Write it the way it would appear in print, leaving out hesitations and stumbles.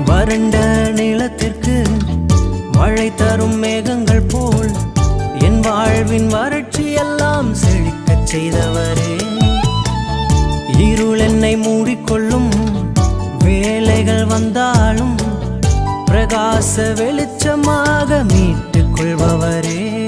வறண்ட நிலத்திற்கு மழை தரும் மேகங்கள் போல் என் வாழ்வின் வறட்சி எல்லாம் செழிக்கச் செய்தவரே. இருள் என்னை மூடிக்கொள்ளும் வேலைகள் வந்தாலும் பிரகாச வெளிச்சமாக மீட்டுக் கொள்பவரே.